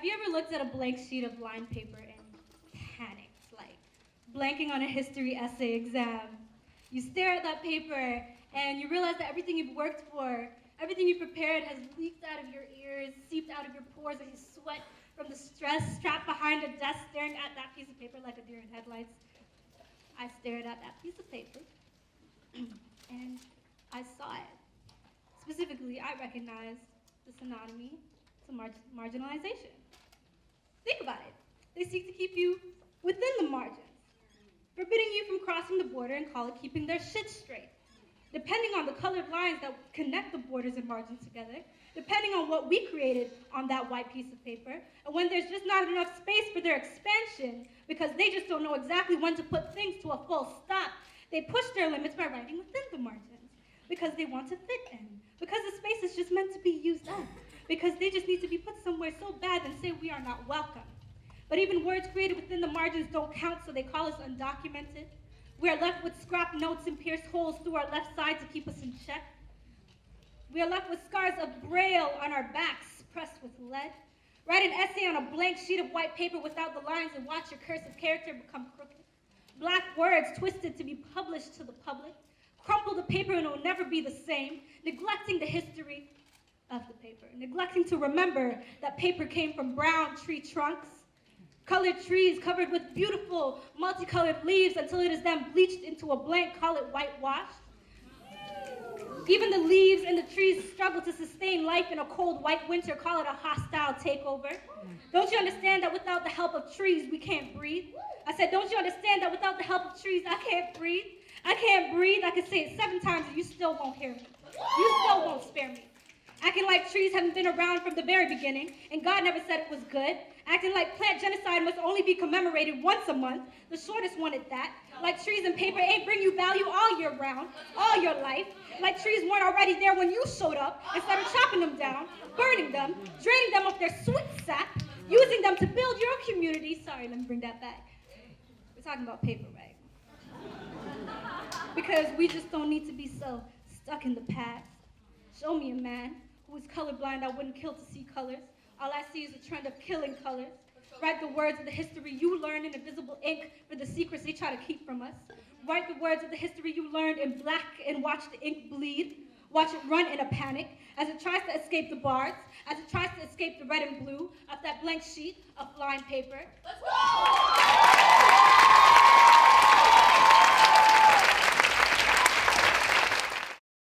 you ever looked at a blank sheet of lined paper and panicked, like blanking on a history essay exam? You stare at that paper and you realize that everything you've worked for, everything you prepared has leaked out of your ears, seeped out of your pores, and you sweat from the stress strapped behind a desk staring at that piece of paper like a deer in headlights. I stared at that piece of paper and I saw it. Specifically, I recognized the synonymy to marginalization. Think about it. They seek to keep you within the margins, forbidding you from crossing the border and call it keeping their shit straight. Depending on the colored lines that connect the borders and margins together, depending on what we created on that white piece of paper, and when there's just not enough space for their expansion because they just don't know exactly when to put things to a full stop, they push their limits by writing within the margins because they want to fit in, because the space is just meant to be used up, because they just need to be put somewhere so bad and say we are not welcome. But even words created within the margins don't count, so they call us undocumented. We are left with scrap notes and pierced holes through our left side to keep us in check. We are left with scars of braille on our backs, pressed with lead. Write an essay on a blank sheet of white paper without the lines and watch your cursive character become crooked. Black words twisted to be published to the public. Crumple the paper and it will never be the same, neglecting the history of the paper, neglecting to remember that paper came from brown tree trunks, colored trees covered with beautiful multicolored leaves until it is then bleached into a blank, call it whitewashed. Even the leaves and the trees struggle to sustain life in a cold white winter, call it a hostile takeover. Don't you understand that without the help of trees, we can't breathe? I said, don't you understand that without the help of trees, I can't breathe? I can't breathe. I can say it 7 times and you still won't hear me. You still won't spare me. Acting like trees haven't been around from the very beginning, and God never said it was good. Acting like plant genocide must only be commemorated once a month, the shortest one at that. Like trees and paper ain't bring you value all year round, all your life. Like trees weren't already there when you showed up and started chopping them down, burning them, draining them of their sweet sap, using them to build your community. Sorry, let me bring that back. We're talking about paper, right? Because we just don't need to be so stuck in the past. Show me a man who is colorblind I wouldn't kill to see colors. All I see is a trend of killing colors. Write the words of the history you learned in invisible ink for the secrets they try to keep from us. Write the words of the history you learned in black and watch the ink bleed. Watch it run in a panic as it tries to escape the bars, as it tries to escape the red and blue of that blank sheet of lined paper. Let's go!